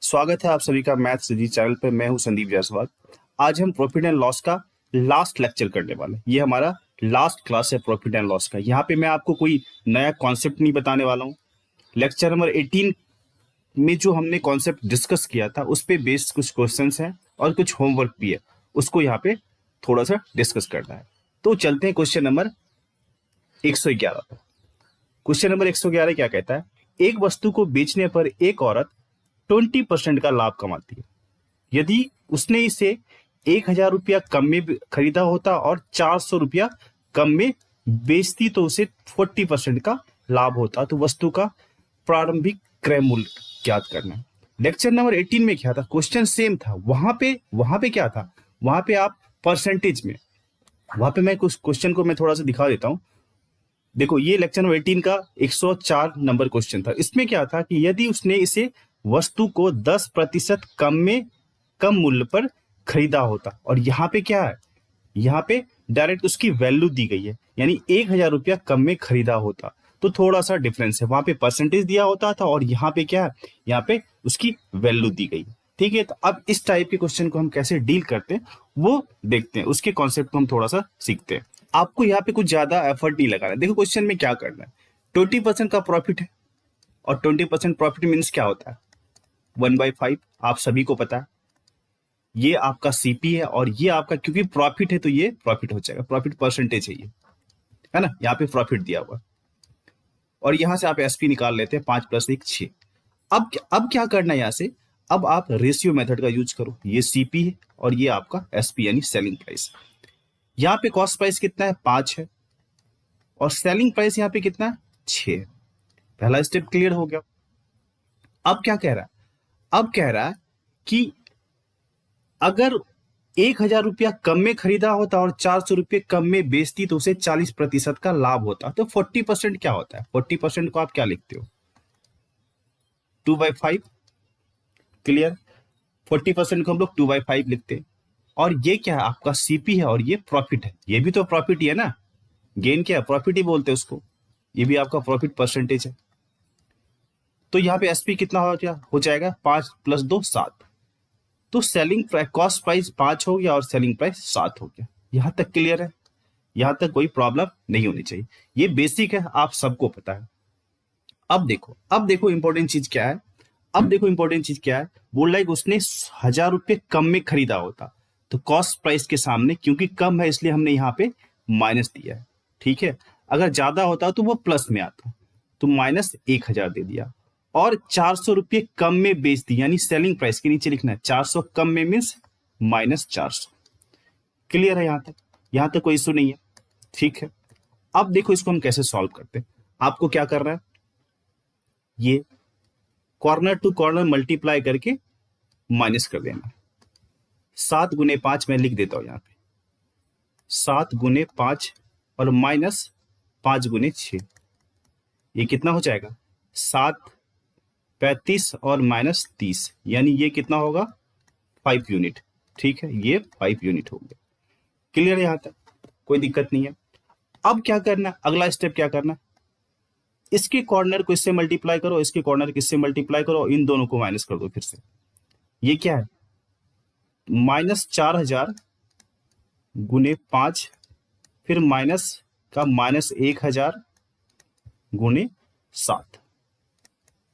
स्वागत है आप सभी का मैथ्स जी चैनल पे। मैं हूं संदीप जायसवाल। आज हम प्रॉफिट एंड लॉस का लास्ट लेक्चर करने वाले हैं। ये हमारा लास्ट क्लास है प्रॉफिट एंड लॉस का। यहाँ पे मैं आपको कोई नया कॉन्सेप्ट नहीं बताने वाला हूँ। लेक्चर नंबर 18 में जो हमने कॉन्सेप्ट डिस्कस किया था उस पे बेस्ड कुछ क्वेश्चंस हैं और कुछ होमवर्क भी है, उसको यहाँ पे थोड़ा सा डिस्कस करना है। तो चलते हैं क्वेश्चन नंबर 111 पर। क्वेश्चन नंबर 111 क्या कहता है? एक वस्तु को बेचने पर एक औरत 20% का लाभ कमाती है। यदि उसने इसे 1,000 रुपया कम में खरीदा होता और 400 रुपया कम में बेचती तो उसे 40% का लाभ होता। तो वस्तु का प्रारंभिक क्रय मूल्य ज्ञात करना है। लेक्चर नंबर 18 में क्या था? क्वेश्चन सेम था। वहां पे क्या था? वहां पे आप परसेंटेज में, वहां पे मैं कुछ क्वेश्चन को मैं थोड़ा सा दिखा देता हूं। देखो, ये लेक्चर नंबर 18 का 104 नंबर क्वेश्चन था। इसमें क्या था कि यदि उसने इसे वस्तु को 10% कम मूल्य पर खरीदा होता, और यहाँ पे क्या है? यहाँ पे डायरेक्ट उसकी वैल्यू दी गई है, यानी 1,000 रुपया कम में खरीदा होता तो थोड़ा सा डिफरेंस है। वहां पे परसेंटेज दिया होता था और यहाँ पे क्या है? यहाँ पे उसकी वैल्यू दी गई। ठीक है, तो अब इस टाइप के क्वेश्चन को हम कैसे डील करते हैं वो देखते हैं, उसके कॉन्सेप्ट को हम थोड़ा सा सीखते हैं। आपको यहाँ पे कुछ ज्यादा एफर्ट नहीं लगाना है। देखो, क्वेश्चन में क्या करना है? 20% का प्रॉफिट है, और 20% प्रॉफिट मीन्स क्या होता है? 1/5। आप सभी को पता है ये आपका सीपी है, और ये आपका, क्योंकि प्रॉफिट है तो ये प्रॉफिट हो जाएगा। प्रॉफिट परसेंटेज है ये, है ना? यहाँ पे प्रॉफिट दिया हुआ, और यहां से आप एसपी निकाल लेते हैं। 5 + 1 6। अब क्या करना है? यहाँ से अब आप रेशियो मेथड का यूज करो। ये सीपी है और ये आपका एसपी यानी सेलिंग प्राइस। यहाँ पे कॉस्ट प्राइस कितना है? 5 है, और सेलिंग प्राइस यहाँ पे कितना है? 6 है। पहला स्टेप क्लियर हो गया। अब क्या कह रहा है? अब कह रहा है कि अगर 1,000 रुपया कम में खरीदा होता और 400 रुपये कम में बेचती तो उसे 40% का लाभ होता। तो 40% क्या होता है? 40% को आप क्या लिखते हो? 2/5। क्लियर? 40% को हम लोग 2/5 लिखते हैं। और ये क्या है? आपका सीपी है, और ये प्रॉफिट है। ये भी तो प्रॉफिट ही है ना। गेन क्या है? प्रॉफिट ही बोलते हैं उसको। ये भी आपका प्रॉफिट परसेंटेज है। तो यहाँ पे एसपी कितना हो जाएगा? 5 + 2 7। तो सेलिंग कॉस्ट प्राइस 5 हो गया और सेलिंग प्राइस 7 हो गया। यहां तक क्लियर है? यहां तक कोई प्रॉब्लम नहीं होनी चाहिए। ये बेसिक है, आप सबको पता है। अब देखो इंपॉर्टेंट चीज क्या है। बोल रहा है कि उसने 1,000 रुपये कम में खरीदा होता, तो कॉस्ट प्राइस के सामने क्योंकि कम है इसलिए हमने यहाँ पे माइनस दिया है। ठीक है, अगर ज्यादा होता तो वो प्लस में आता, तो -1,000 दे दिया। और 400 रुपये कम में बेच दी, यानी सेलिंग प्राइस के नीचे लिखना है 400 कम में मीन्स -400। क्लियर है? यहां तक कोई इशू नहीं है। ठीक है, अब देखो इसको हम कैसे सॉल्व करते हैं। आपको क्या करना है? ये कॉर्नर टू कॉर्नर मल्टीप्लाई करके माइनस कर देना। 7 × 5 मैं लिख देता हूं यहाँ पे। 7 × 5 और -5 × 6, ये कितना हो जाएगा? 7 35 और -30, यानी ये कितना होगा? 5 यूनिट। ठीक है, ये 5 यूनिट हो गया। क्लियर है? यहां तक कोई दिक्कत नहीं है। अब क्या करना? अगला स्टेप क्या करना? इसके कॉर्नर को इससे मल्टीप्लाई करो, इसके कॉर्नर को इससे मल्टीप्लाई करो, इन दोनों को माइनस कर दो फिर से। ये क्या है? -4,000 × 5, फिर माइनस का -1,000 × 7।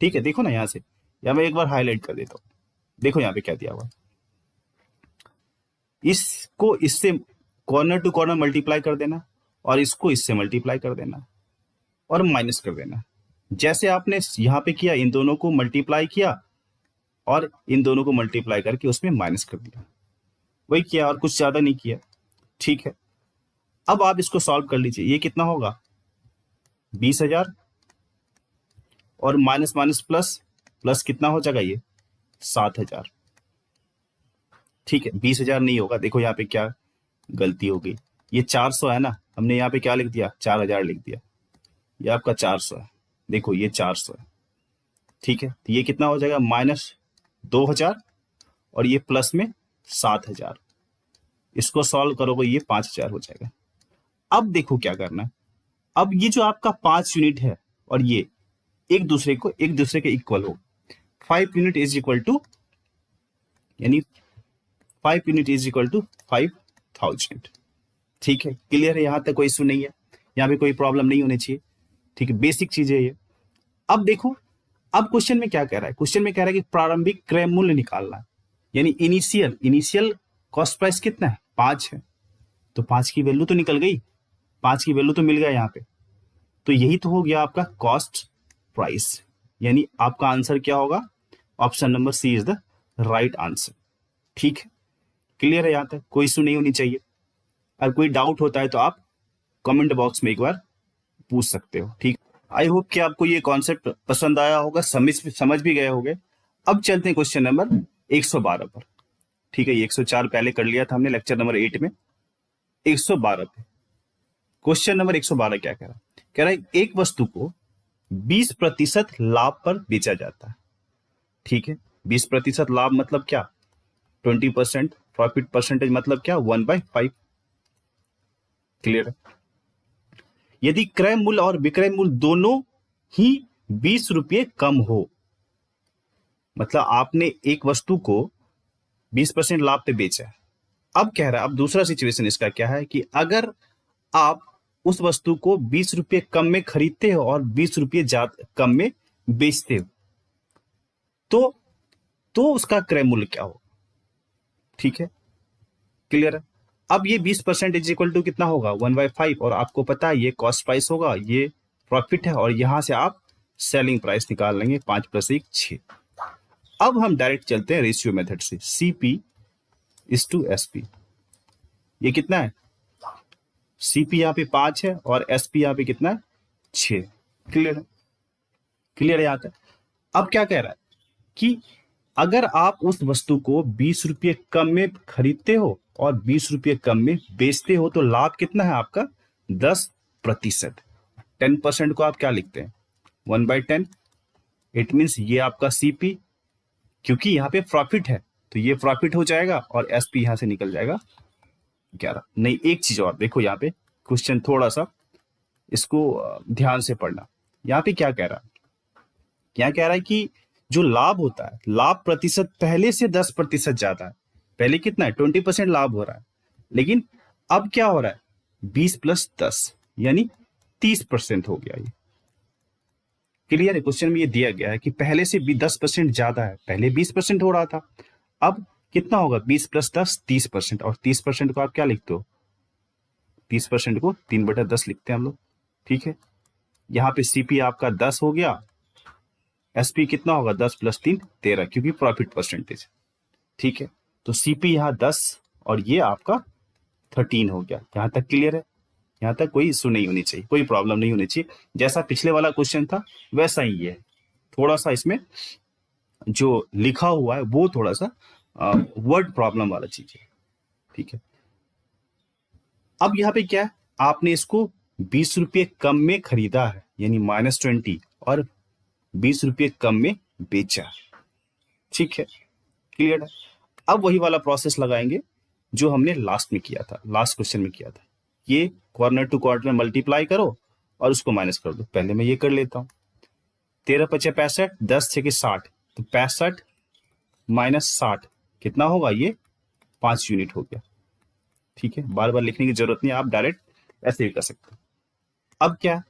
ठीक है, देखो ना यहां से, या मैं एक बार हाईलाइट कर देता हूं। देखो यहां पे क्या दिया हुआ। इसको इससे कॉर्नर टू कॉर्नर मल्टीप्लाई कर देना, और इसको इससे मल्टीप्लाई कर देना, और माइनस कर देना। जैसे आपने यहां पे किया, इन दोनों को मल्टीप्लाई किया और इन दोनों को मल्टीप्लाई करके उसमें माइनस कर दिया, वही किया और कुछ ज्यादा नहीं किया। ठीक है, अब आप इसको सॉल्व कर लीजिए। ये कितना होगा? 20,000, और माइनस माइनस प्लस, प्लस कितना हो जाएगा? ये 7,000। ठीक है, 20,000 नहीं होगा। देखो यहाँ पे क्या गलती हो गई। ये 400 है ना, हमने यहाँ पे क्या लिख दिया? 4,000 लिख दिया। ये आपका 400 है। देखो ये 400 है। ठीक है, तो ये कितना हो जाएगा? -2,000 और ये प्लस में 7,000। इसको सॉल्व करोगे ये 5,000 हो जाएगा। अब देखो क्या करना है। अब ये जो आपका 5 यूनिट है और ये एक दूसरे के इक्वल हो। 5 यूनिट इज इक्वल टू यानी 5 यूनिट इज इक्वल टू 5000। ठीक है, क्लियर है, यहाँ तक कोई इशू नहीं है, यहाँ पे कोई प्रॉब्लम नहीं होनी चाहिए। ठीक है, बेसिक चीज है ये। अब देखो, अब क्वेश्चन में क्या कह रहा है, क्वेश्चन में कह रहा है कि प्रारंभिक क्रय मूल्य निकालना है, यानी इनिशियल कॉस्ट प्राइस कितना है, 5 है, तो 5 की वैल्यू तो निकल गई, 5 की वैल्यू तो मिल गया यहाँ पे, तो यही तो हो गया आपका कॉस्ट प्राइस। यानी आपका आंसर क्या होगा, option number C is the right answer. ठीक है, क्लियर है, यहाँ तक कोई इशू नहीं होनी चाहिए। अगर कोई डाउट होता है तो आप कमेंट बॉक्स में एक बार पूछ सकते हो। ठीक, आई होप कि आपको ये कॉन्सेप्ट पसंद आया होगा, समझ भी गए होंगे। अब चलते हैं क्वेश्चन नंबर 112 पर। ठीक है, ये 104 पहले कर लिया था हमने लेक्चर नंबर 8 में, 112 पे। क्वेश्चन नंबर 112 क्या कह रहा है, कह रहा है एक वस्तु को 20% लाभ पर बेचा जाता है। ठीक है, 20% लाभ मतलब क्या, 20% प्रॉफिट परसेंटेज मतलब क्या, 1/5। क्लियर है। यदि क्रय मूल्य और विक्रय मूल्य दोनों ही 20 रुपये कम हो, मतलब आपने एक वस्तु को 20% लाभ पे बेचा है। अब कह रहा है, अब दूसरा सिचुएशन इसका क्या है कि अगर आप उस वस्तु को 20 रुपये कम में खरीदते हो और 20 रुपये ज्यादा कम में बेचते हो, तो उसका क्रय मूल्य क्या हो। ठीक है, क्लियर है। अब ये 20% इज इक्वल टू कितना होगा, 1/5, और आपको पता है ये कॉस्ट प्राइस होगा, ये प्रॉफिट है, और यहां से आप सेलिंग प्राइस निकाल लेंगे, 5 + 1 6। अब हम डायरेक्ट चलते हैं रेशियो मेथड से, CP इज टू SP। ये कितना है, CP यहाँ पे 5 है और SP यहाँ पे कितना है, 6। क्लियर है, क्लियर है यहाँ तक। अब क्या कह रहा है कि अगर आप उस वस्तु को 20 रुपये कम में खरीदते हो और 20 रुपये कम में बेचते हो, तो लाभ कितना है आपका, 10%। 10% को आप क्या लिखते हैं, 1/10। इट मीन्स ये आपका CP, क्योंकि यहाँ पे प्रॉफिट है तो ये प्रॉफिट हो जाएगा, और SP यहां से निकल जाएगा 11। नहीं, एक चीज और देखो, यहाँ पे क्वेश्चन थोड़ा सा इसको ध्यान से पढ़ना। यहाँ पे क्या कह रहा है, क्या कह रहा है कि जो लाभ होता है, लाभ प्रतिशत पहले से 10% ज्यादा है। पहले कितना है, 20% लाभ हो रहा है, लेकिन अब क्या हो रहा है, 20 + 10 यानी 30% हो गया। ये क्लियर है, क्वेश्चन में ये दिया गया है कि पहले से भी 10% ज्यादा है, पहले 20% हो रहा था, अब कितना होगा, 20 + 10 30%, और 30% को आप क्या लिखते हो, 30% को 3/10 लिखते हैं हम लोग। ठीक है, यहाँ पे CP आपका 10 हो गया, SP कितना होगा, 10 + 3 13, क्योंकि प्रॉफिट परसेंटेज। ठीक है, तो CP यहाँ 10 और ये आपका 13 हो गया। यहाँ तक क्लियर है, यहाँ तक कोई इशू नहीं होनी चाहिए, कोई प्रॉब्लम नहीं होनी चाहिए। जैसा पिछले वाला क्वेश्चन था वैसा ही है, थोड़ा सा इसमें जो लिखा हुआ है वो थोड़ा सा वर्ड प्रॉब्लम वाला चीज है। ठीक है, अब यहाँ पे क्या है, आपने इसको 20 रुपये कम में खरीदा है, यानी -20, और 20 रुपये कम में बेचा। ठीक है, क्लियर है। अब वही वाला प्रोसेस लगाएंगे जो हमने लास्ट में किया था, लास्ट क्वेश्चन में किया था। ये कॉर्नर टू कॉर्नर में मल्टीप्लाई करो और उसको माइनस कर दो। पहले मैं ये कर लेता हूं, 13 × 5 = 65, 10 × 6 = 60, तो 65 - 60 कितना होगा, ये 5 यूनिट हो गया। ठीक है, बार बार लिखने की जरूरत नहीं, आप डायरेक्ट ऐसे भी कर सकते हो। अब क्या,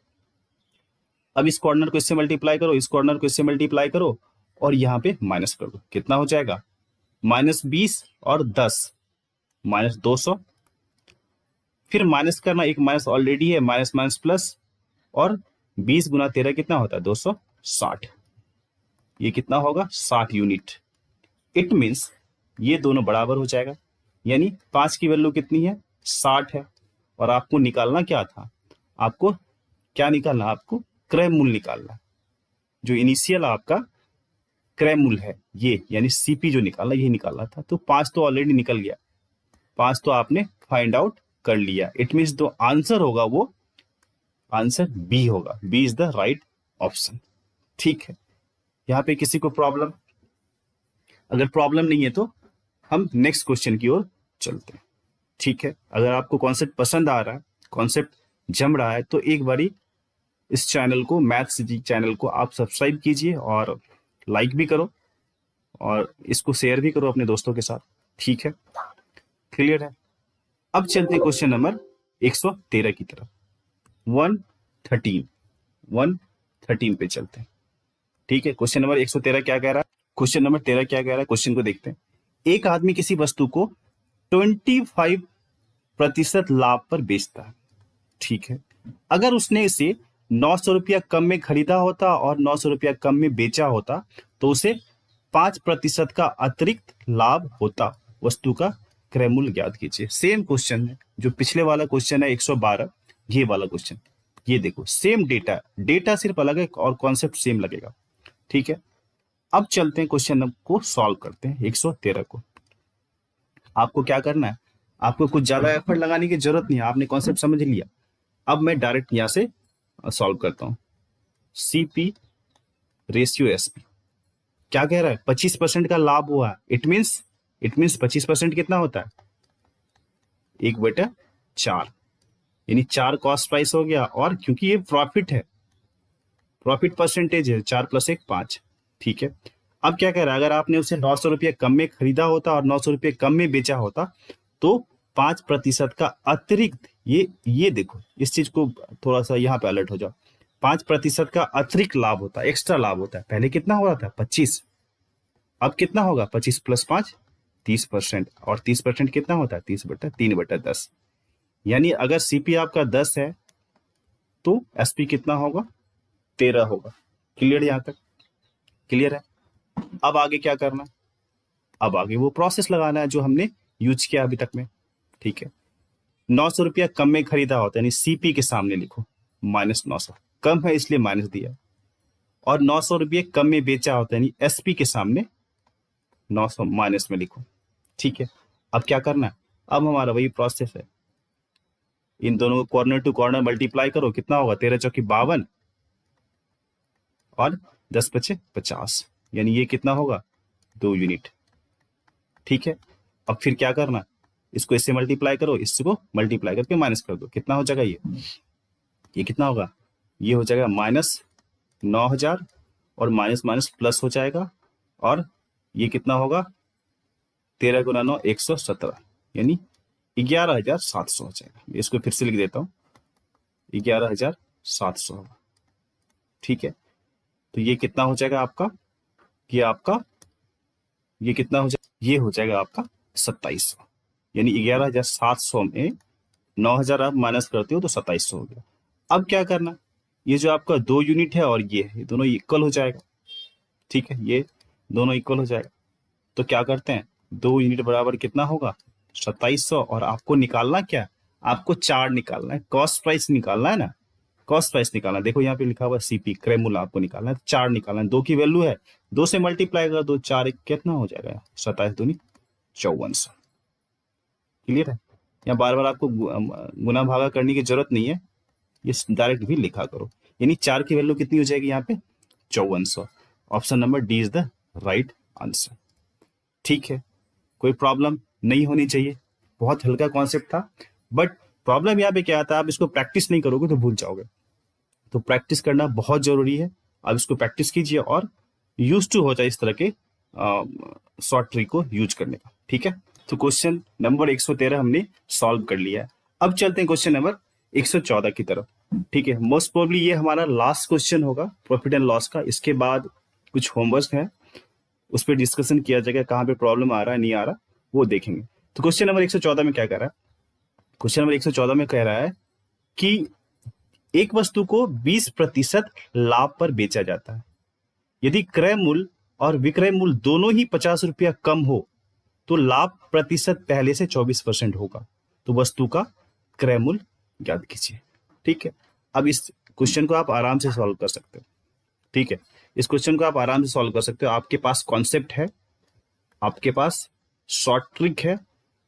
अब इस कॉर्नर को इससे मल्टीप्लाई करो, इस कॉर्नर को इससे मल्टीप्लाई करो, और यहां पे माइनस कर दो, कितना हो जाएगा, -20 और 10 -200। फिर माइनस करना, एक माइनस ऑलरेडी है, माइनस माइनस प्लस, और 20 × 13 कितना होता है, 260। ये कितना होगा, 60 यूनिट। इट मीन्स ये दोनों बराबर हो जाएगा, यानी 5 की वैल्यू कितनी है, 60 है, और आपको निकालना क्या था, आपको क्या निकालना, आपको क्रय मूल्य निकालना। जो इनिशियल आपका क्रय मूल्य है ये, यानी CP जो निकालना, यही निकालना था। तो 5 तो ऑलरेडी निकल गया, 5 तो आपने फाइंड आउट कर लिया। इट मीन्स जो आंसर होगा वो आंसर B होगा, B is the right option. ठीक है, यहाँ पे किसी को प्रॉब्लम, अगर प्रॉब्लम नहीं है तो हम नेक्स्ट क्वेश्चन की ओर चलते हैं। ठीक है, अगर आपको कॉन्सेप्ट पसंद आ रहा है, कॉन्सेप्ट जम रहा है, तो एक बारी इस चैनल को, मैथ्स जी चैनल को आप सब्सक्राइब कीजिए और लाइक भी करो। और इसको शेयर भी करो अपने दोस्तों के साथ, ठीक है, क्लियर है। अब चलते हैं क्वेश्चन नंबर 113 की तरफ। 113 113 पे चलते हैं, ठीक है। क्वेश्चन नंबर 113 क्या कह रहा है, क्वेश्चन नंबर 13 क्या कह रहा है, क्वेश्चन को देखते हैं। एक आदमी किसी वस्तु को 25% लाभ पर बेचता है, ठीक है। अगर उसने इसे 900 रुपया कम में खरीदा होता और 900 रुपया कम में बेचा होता तो उसे 5% का अतिरिक्त लाभ होता। वस्तु का क्रय मूल्य ज्ञात कीजिए। सेम क्वेश्चन है जो पिछले वाला क्वेश्चन है 112, ये वाला क्वेश्चन। ये देखो सेम डेटा, डेटा सिर्फ अलग है और कॉन्सेप्ट सेम लगेगा, ठीक है। अब चलते हैं क्वेश्चन को सॉल्व करते हैं 113 को। आपको क्या करना है, आपको कुछ ज्यादा एफर्ट लगाने की जरूरत नहीं है, आपने कॉन्सेप्ट समझ लिया। अब मैं डायरेक्ट यहां से सॉल्व करता हूं। सीपी रेशियो एसपी क्या कह रहा है, 25% का लाभ हुआ है। इट मीन्स 25% कितना होता है, 1/4, यानी 4 कॉस्ट प्राइस हो गया। और क्योंकि ये प्रॉफिट है, प्रॉफिट परसेंटेज है, 4 + 1 5, ठीक है। अब क्या कह रहा है, अगर आपने उसे 900 रुपये कम में खरीदा होता और 900 रुपये कम में बेचा होता तो 5% का अतिरिक्त, ये देखो इस चीज को थोड़ा सा यहाँ पे अलर्ट हो जाओ, 5% का अतिरिक्त लाभ होता है, एक्स्ट्रा लाभ होता है। पहले कितना हो रहा था 25, अब कितना होगा 25 + 5 30%, और 30% कितना होता है 30/3/10। यानी अगर सीपी आपका 10 है तो एसपी कितना होगा 13 होगा। क्लियर, यहां तक क्लियर है। अब आगे क्या करना है, अब आगे वो प्रोसेस लगाना है जो हमने यूज किया अभी तक में, ठीक है। 900 रुपया कम में खरीदा होता है, यानी सीपी के सामने लिखो -900, कम है इसलिए माइनस दिया। और 900 रुपये कम में बेचा होता है, यानी एसपी के सामने 900 माइनस में लिखो, ठीक है। अब क्या करना है, अब हमारा वही प्रोसेस है, इन दोनों को कॉर्नर टू कॉर्नर मल्टीप्लाई करो, कितना होगा 13 × 4 = 52 और 10 × 5 = 50, यानी ये कितना होगा 2 यूनिट, ठीक है। अब फिर क्या करना, इसको इससे मल्टीप्लाई करो, इसको मल्टीप्लाई करके माइनस कर दो, कितना हो जाएगा ये कितना होगा, ये हो जाएगा -9000 और माइनस माइनस प्लस हो जाएगा, और ये कितना होगा 13 × 9 117, यानी 11700 हो जाएगा। इसको फिर से लिख देता हूं, 11700 होगा, ठीक है। तो ये कितना हो जाएगा आपका, ये कितना हो जाएगा, ये हो जाएगा आपका 2700, यानी 11700 में 9000 आप माइनस करते हो तो 2700 हो गया। अब क्या करना, ये जो आपका 2 यूनिट है और ये दोनों इक्वल हो जाएगा, ठीक है, ये दोनों इक्वल हो जाएगा। तो क्या करते हैं, 2 यूनिट बराबर कितना होगा 2700, और आपको निकालना क्या, आपको 4 निकालना है, कॉस्ट प्राइस निकालना है ना, कॉस्ट प्राइस निकालना है। देखो यहाँ पे लिखा हुआ सीपी क्रय मूल्य आपको निकालना है, 4 निकालना है। 2 की वैल्यू है, 2 से मल्टीप्लाई कर दो, 4 1 कितना हो जाएगा 27 दूनी 5400। क्लियर है, यहाँ बार बार आपको गुना भागा करने की जरूरत नहीं है, ये डायरेक्ट भी लिखा करो। यानी 4 की वैल्यू कितनी हो जाएगी यहाँ पे 5400। Option number D is the right answer, ठीक है। कोई प्रॉब्लम नहीं होनी चाहिए, बहुत हल्का कॉन्सेप्ट था, बट प्रॉब्लम यहाँ पे क्या आता है, आप इसको प्रैक्टिस नहीं करोगे तो भूल जाओगे। तो प्रैक्टिस करना बहुत जरूरी है, आप इसको प्रैक्टिस कीजिए और यूज टू हो जाए इस तरह के शॉर्ट ट्रिक को यूज करने का, ठीक है। तो क्वेश्चन नंबर 113 हमने सॉल्व कर लिया है। अब चलते हैं क्वेश्चन नंबर 114 की तरफ, ठीक है। मोस्ट प्रोबेबली ये हमारा लास्ट क्वेश्चन होगा प्रॉफिट एंड लॉस का। इसके बाद कुछ होमवर्क है, उस पर डिस्कशन किया जाएगा, कहाँ पे प्रॉब्लम आ रहा है नहीं आ रहा वो देखेंगे। तो क्वेश्चन नंबर 114 में क्या कह रहा है, क्वेश्चन नंबर 114 में कह रहा है कि एक वस्तु को 20% लाभ पर बेचा जाता है। यदि क्रय मूल्य और विक्रय मूल्य दोनों ही 50 रुपया कम हो तो लाभ प्रतिशत पहले से 24% होगा। तो वस्तु का क्रय मूल्य ज्ञात कीजिए, ठीक है। अब इस क्वेश्चन को आप आराम से सॉल्व कर सकते हो, ठीक है। इस क्वेश्चन को आप आराम से सॉल्व कर सकते हो, आपके पास कॉन्सेप्ट है, आपके पास शॉर्ट ट्रिक है,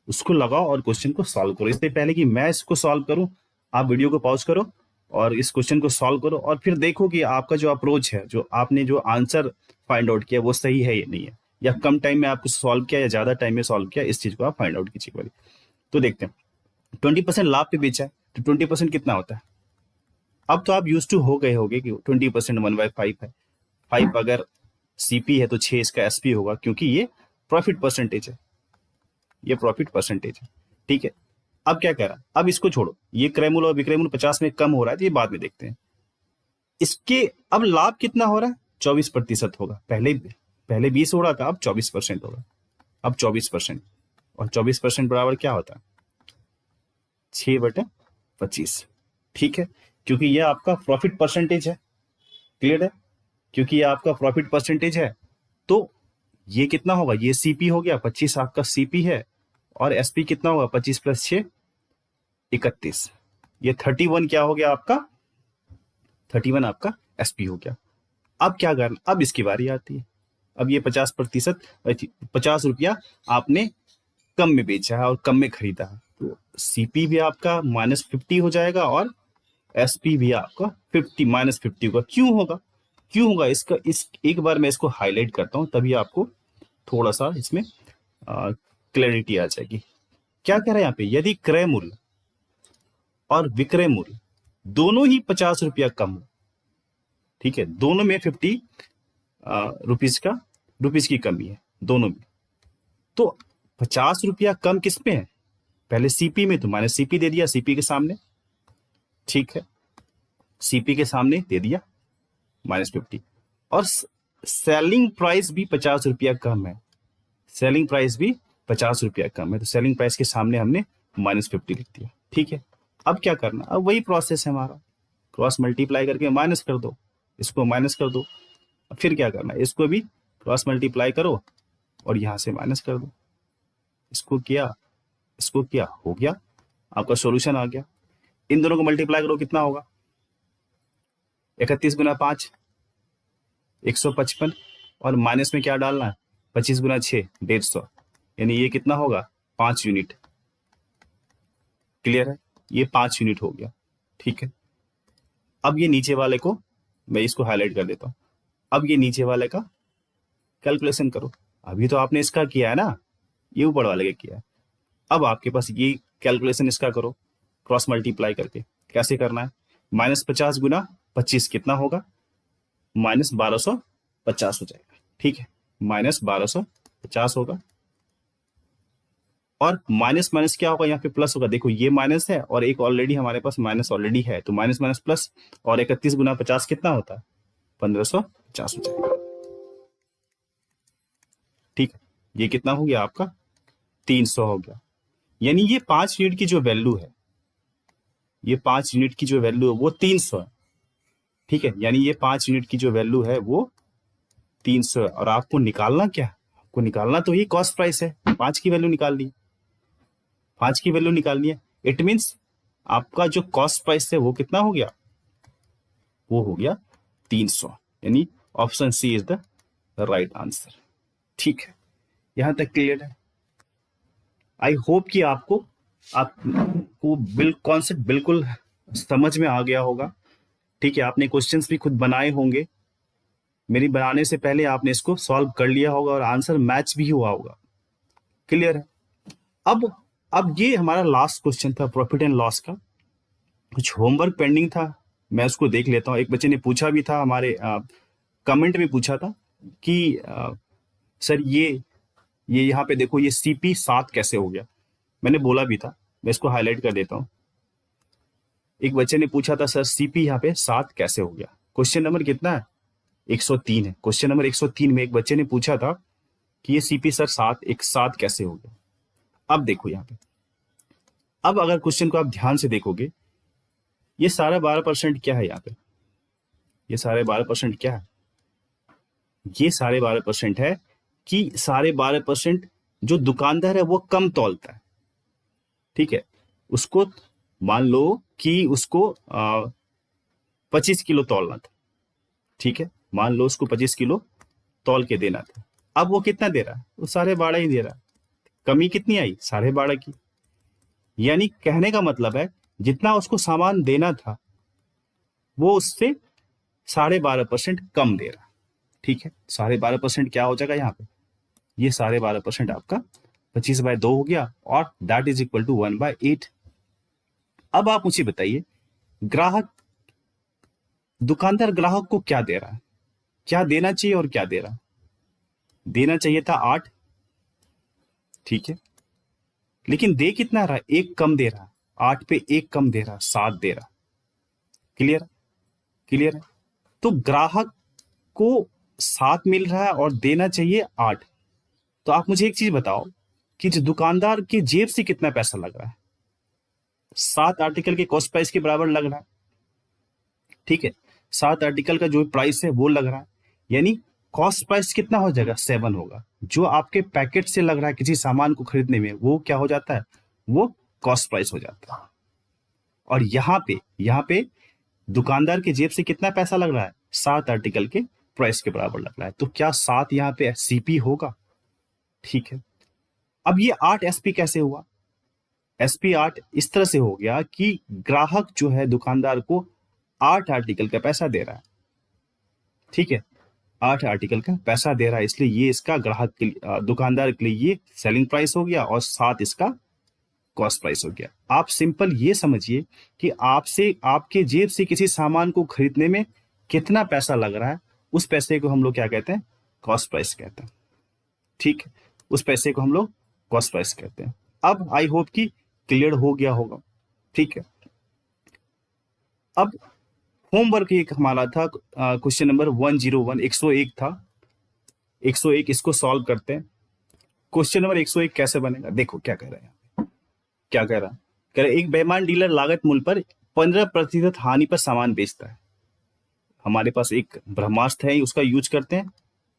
उसको लगाओ और क्वेश्चन को सॉल्व करो। इससे पहले कि मैं इसको सॉल्व करूं, आप वीडियो को पॉज करो और इस क्वेश्चन को सॉल्व करो, और फिर देखो कि आपका जो अप्रोच है, जो आपने जो आंसर फाइंड आउट किया वो सही है या नहीं है, या कम टाइम में आपको सॉल्व किया या ज्यादा टाइम में सॉल्व किया, इस चीज को आप फाइंड आउट कीजिए। तो देखते हैं 20% लाभ पे बेचा है तो 20% कितना होता है। अब तो आप यूज टू हो गए होगे कि 20% 1/5 है। 5 अगर सीपी है तो 6 इसका एसपी होगा, क्योंकि ये प्रॉफिट परसेंटेज है, ये प्रॉफिट परसेंटेज है। ठीक है, अब क्या कह रहा, अब इसको छोड़ो, ये क्रय मूल्य और विक्रय मूल्य 50 में कम हो रहा है, तो ये बाद में देखते हैं। इसके अब लाभ कितना हो रहा है, 24% होगा। पहले पहले 20 हो रहा था, अब 24% होगा, अब 24%। और 24% बराबर क्या होता है, 6/25। ठीक है, क्योंकि ये आपका प्रॉफिट परसेंटेज है। क्लियर है, क्योंकि ये आपका प्रॉफिट परसेंटेज है, तो ये कितना होगा, ये सीपी हो गया, 25 आपका सीपी है, और एसपी कितना होगा, 25 + 6 31। ये 31 क्या हो गया आपका, 31 आपका एसपी हो गया। अब क्या करना, अब इसकी बारी आती है। अब ये 50%, 50 रुपया आपने कम में बेचा है और कम में खरीदा है, तो सीपी भी आपका -50 हो जाएगा और एसपी भी आपका 50 होगा। क्यों होगा, क्यों होगा इसका, इस एक बार मैं इसको हाईलाइट करता हूं, तभी आपको थोड़ा सा इसमें क्लैरिटी आ जाएगी। क्या कह रहे हैं यहाँ पे, यदि क्रय मूल्य और विक्रय मूल्य दोनों ही 50 रुपया कम हो, ठीक है, दोनों में 50 रुपीज की कमी है दोनों में, तो 50 रुपया कम किस पे है, पहले सीपी में, तो मैंने सीपी दे दिया, सीपी के सामने। ठीक है, सीपी के सामने दे दिया -50, और सेलिंग प्राइस भी 50 रुपया कम है, सेलिंग प्राइस भी 50 रुपया कम है, तो सेलिंग प्राइस के सामने हमने -50 लिख दिया। ठीक है, अब क्या करना, अब वही प्रोसेस है हमारा, क्रॉस मल्टीप्लाई करके माइनस कर दो, इसको माइनस कर दो। अब फिर क्या करना है, इसको भी क्रॉस मल्टीप्लाई करो और यहां से माइनस कर दो, इसको किया, इसको किया, हो गया, आपका सॉल्यूशन आ गया। इन दोनों को मल्टीप्लाई करो, कितना होगा, 31 × 5 155, और माइनस में क्या डालना है, 25 × 6 150, यानी ये कितना होगा, 5 यूनिट। क्लियर है, ये 5 यूनिट हो गया। ठीक है, अब ये नीचे वाले को मैं इसको हाईलाइट कर देता हूं, अब ये नीचे वाले का कैलकुलेशन करो। अभी तो आपने इसका किया है ना, ये ऊपर वाले का किया है, अब आपके पास ये कैलकुलेशन इसका करो क्रॉस मल्टीप्लाई करके। कैसे करना है, -50 × 25 कितना होगा, -1250 हो जाएगा। ठीक है, -1250 होगा, और माइनस माइनस क्या होगा, यहाँ पे प्लस होगा। देखो ये माइनस है और एक ऑलरेडी हमारे पास माइनस ऑलरेडी है, तो माइनस माइनस प्लस, और 31 × 50 कितना होता है, 1550 हो जाएगा। ठीक है, ये कितना हो गया आपका, 300 हो गया। यानी ये 5 यूनिट की जो वैल्यू है, ये 5 यूनिट की जो वैल्यू है वो 300 है। ठीक है, यानी ये 5 यूनिट की जो वैल्यू है वो 300 है, और आपको निकालना क्या, आपको निकालना तो ये कॉस्ट प्राइस है, 5 की वैल्यू निकालनी है, 5 की वैल्यू निकालनी है। इट मीन्स आपका जो कॉस्ट प्राइस है वो कितना हो गया, वो हो गया 300, यानी option C is the right answer. ठीक है, यहां तक क्लियर है। आई होप कि आपको कॉन्सेप्ट बिल्कुल समझ में आ गया होगा। ठीक है, आपने क्वेश्चंस भी खुद बनाए होंगे, मेरी बनाने से पहले आपने इसको सॉल्व कर लिया होगा और आंसर मैच भी हुआ होगा। क्लियर है, अब ये हमारा लास्ट क्वेश्चन था प्रॉफिट एंड लॉस का। कुछ होमवर्क पेंडिंग था, मैं उसको देख लेता हूँ। एक बच्चे ने पूछा भी था, हमारे कमेंट में पूछा था कि सर ये यहाँ पे देखो, ये सीपी 7 कैसे हो गया। मैंने बोला भी था, मैं इसको हाईलाइट कर देता हूँ। एक बच्चे ने पूछा था, सर सीपी यहाँ पे 7 कैसे हो गया। क्वेश्चन नंबर कितना है, 103 है। क्वेश्चन नंबर 103 में एक बच्चे ने पूछा था कि ये सीपी सर 7 कैसे हो गया। अब देखो यहाँ पे, अब अगर क्वेश्चन को आप ध्यान से देखोगे, ये सारा 12% क्या है यहाँ पे, ये सारे 12% क्या है, ये सारे 12% है कि सारे 12% जो दुकानदार है वो कम तौलता है। ठीक है, उसको मान लो कि उसको 25 किलो तौलना था। ठीक है, मान लो उसको 25 किलो तौल के देना था, अब वो कितना दे रहा है, वो 12.5 ही दे रहा है। कमी कितनी आई, 12.5 की। यानी कहने का मतलब है जितना उसको सामान देना था वो उससे 12.5% कम दे रहा। ठीक है, 12.5% क्या हो जाएगा यहाँ पे, ये 12.5% आपका 25/2 हो गया, और दैट इज इक्वल टू 1/8। अब आप मुझे बताइए, दुकानदार ग्राहक को क्या दे रहा है, क्या देना चाहिए और क्या दे रहा है। देना चाहिए था 8, ठीक है, लेकिन दे कितना रहा है, एक कम दे रहा है, 8 पे एक कम दे रहा है, 7 दे रहा है। क्लियर, क्लियर है। तो ग्राहक को 7 मिल रहा है और देना चाहिए 8। तो आप मुझे एक चीज बताओ कि जो दुकानदार की जेब से कितना पैसा लग रहा है, 7 आर्टिकल के कॉस्ट प्राइस के बराबर लग रहा है, ठीक है, 7 आर्टिकल का जो प्राइस है वो लग रहा है, यानी कॉस्ट प्राइस कितना हो जाएगा, 7 होगा। जो आपके पैकेट से लग रहा है किसी सामान को खरीदने में, वो क्या हो जाता है, वो कॉस्ट प्राइस हो जाता है। और यहाँ पे दुकानदार की जेब से कितना पैसा लग रहा है, 7 आर्टिकल के प्राइस के बराबर लग रहा है। तो क्या 7 यहाँ पे सीपी होगा, ठीक है। अब ये 8 एसपी कैसे हुआ, एसपी 8 इस तरह से हो गया कि ग्राहक जो है दुकानदार को 8 आर्टिकल का पैसा दे रहा है, ठीक है, 8 आर्टिकल का पैसा दे रहा है, इसलिए ये इसका ग्राहक के लिए, दुकानदार के लिए ये सेलिंग प्राइस हो गया और 7 इसका कॉस्ट प्राइस हो गया। आप सिंपल ये समझिए कि आपसे, आपके जेब से किसी सामान को खरीदने में कितना पैसा लग रहा है, उस पैसे को हम लोग क्या कहते हैं, कॉस्ट प्राइस कहते हैं, ठीक है, उस पैसे को हम लोग कॉस्ट प्राइस कहते हैं। अब आई होप कि क्लियर हो गया होगा, ठीक है। अब होमवर्क एक हमारा था, क्वेश्चन नंबर 101, 101 था, 101 इसको सॉल्व करते हैं। क्वेश्चन नंबर 101 कैसे बनेगा, देखो क्या कह रहे हैं, क्या कह रहा है, कह रहे एक बेईमान डीलर लागत मूल्य पर 15% हानि पर सामान बेचता है। हमारे पास एक ब्रह्मास्त्र है, उसका यूज करते हैं।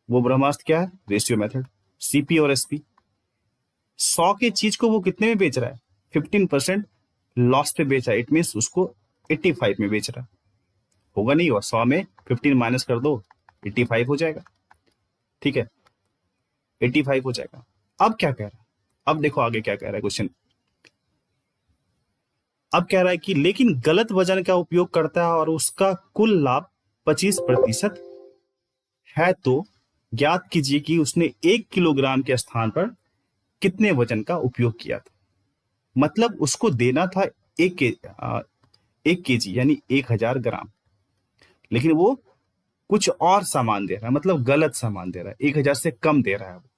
वो ब्रह्मास्त्र क्या है, रेशियो मेथड, सीपी और एसपी। 100 के चीज को वो कितने में बेच रहा है, 15% लॉस पे बेच रहा है, इट मीन उसको 85 में बेच रहा है। होगा नहीं, होगा, 100 में 15 माइनस कर दो, 85 हो जाएगा, ठीक है, 85 हो जाएगा। अब क्या कह रहा है, अब देखो आगे क्या कह रहा है क्वेश्चन। अब कह रहा है कि लेकिन गलत वजन का उपयोग करता है और उसका कुल लाभ 25% है, तो ज्ञात कीजिए कि उसने 1 किलोग्राम के स्थान पर कितने वजन का उपयोग किया था। मतलब उसको देना था 1 केजी यानी 1000 ग्राम, लेकिन वो कुछ और सामान दे रहा है, मतलब गलत सामान दे रहा है, 1000 से कम दे रहा है वो,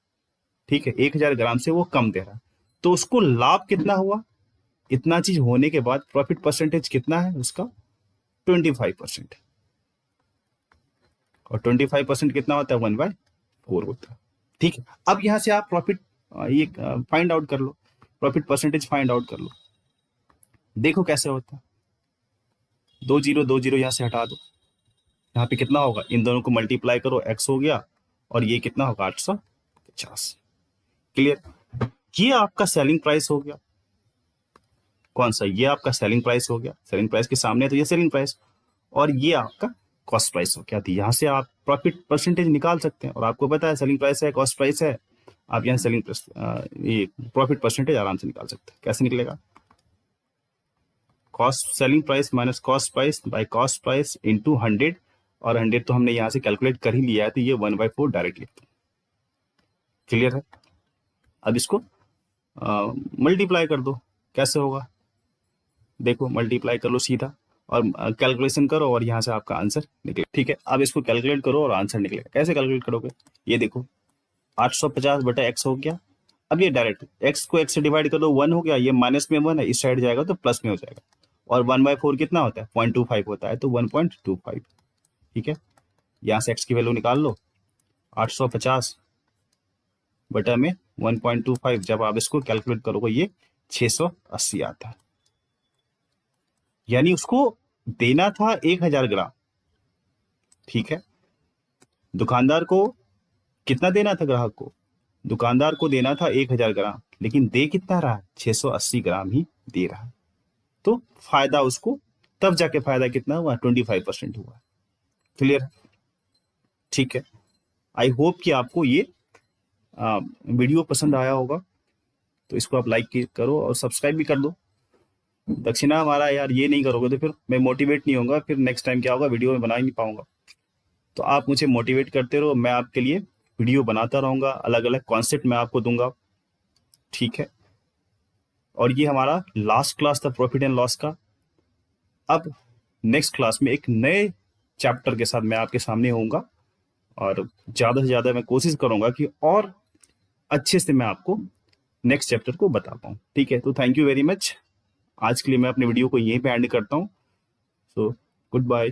ठीक है, 1000 ग्राम से वो कम दे रहा है। तो उसको लाभ कितना हुआ, इतना चीज होने के बाद प्रॉफिट परसेंटेज कितना है उसका, 25%। और 25% कितना होता है, 1/4 होता है, ठीक है। अब यहां से आप प्रॉफिट ये फाइंड आउट कर लो, प्रॉफिट परसेंटेज फाइंड आउट कर लो। देखो कैसे होता है, 2 0 यहां से हटा दो, यहाँ पे कितना होगा, इन दोनों को मल्टीप्लाई करो, x हो गया, और ये कितना होगा, 850। क्लियर, ये आपका सेलिंग प्राइस हो गया, कौन सा, ये आपका सेलिंग प्राइस हो गया, सेलिंग प्राइस के सामने तो ये सेलिंग प्राइस, और ये आपका कॉस्ट प्राइस हो गया। तो यहाँ से आप प्रॉफिट परसेंटेज निकाल सकते हैं, और आपको पता है सेलिंग प्राइस है, कॉस्ट प्राइस है, आप यहाँ सेलिंग ये प्रॉफिट परसेंटेज आराम से निकाल सकते हैं। कैसे निकलेगा, cost selling price minus cost price by cost price into 100, और 100 तो हमने यहाँ से कैलकुलेट कर ही लिया है, तो ये 1/4 डायरेक्ट लिखते हैं। क्लियर है, अब इसको मल्टीप्लाई कर दो, कैसे होगा, देखो मल्टीप्लाई कर लो सीधा, और कैलकुलेशन करो, और यहाँ से आपका आंसर निकले, ठीक है। अब इसको कैलकुलेट करो और आंसर निकलेगा। कैसे कैलकुलेट करोगे, ये देखो 850 बटा एक्स हो गया। अब ये डायरेक्ट एक्स को एक्स से डिवाइड कर दो, 1 हो गया, ये माइनस में 1 है, इस साइड जाएगा तो प्लस में हो जाएगा, और 1/4 कितना होता है, 0.25 होता है, तो 1.25, ठीक है। यहाँ से एक्स की वैल्यू निकाल लो, 850 बटा में 1.25, जब आप इसको कैलकुलेट करोगे ये 680 आता है। यानी उसको देना था 1000 ग्राम, ठीक है, दुकानदार को कितना देना था, ग्राहक को, दुकानदार को देना था 1000 ग्राम, लेकिन दे कितना रहा है, 680 ग्राम ही दे रहा है। तो फायदा उसको, तब जाके फायदा कितना हुआ, 25% हुआ। क्लियर है, ठीक है। आई होप कि आपको ये वीडियो पसंद आया होगा, तो इसको आप लाइक करो और सब्सक्राइब भी कर दो। दक्षिणा हमारा यार ये नहीं करोगे तो फिर मैं मोटिवेट नहीं होऊंगा, फिर नेक्स्ट टाइम क्या होगा, वीडियो में बना ही नहीं पाऊंगा। तो आप मुझे मोटिवेट करते रहो, मैं आपके लिए वीडियो बनाता रहूंगा, अलग अलग कॉन्सेप्ट मैं आपको दूंगा, ठीक है। और ये हमारा लास्ट क्लास था प्रॉफिट एंड लॉस का। अब नेक्स्ट क्लास में एक नए चैप्टर के साथ मैं आपके सामने होऊंगा, और ज़्यादा से ज़्यादा मैं कोशिश करूँगा कि और अच्छे से मैं आपको नेक्स्ट चैप्टर को बता पाऊँ। ठीक है, तो थैंक यू वेरी मच। आज के लिए मैं अपने वीडियो को यहीं पे एंड करता हूँ। So good bye.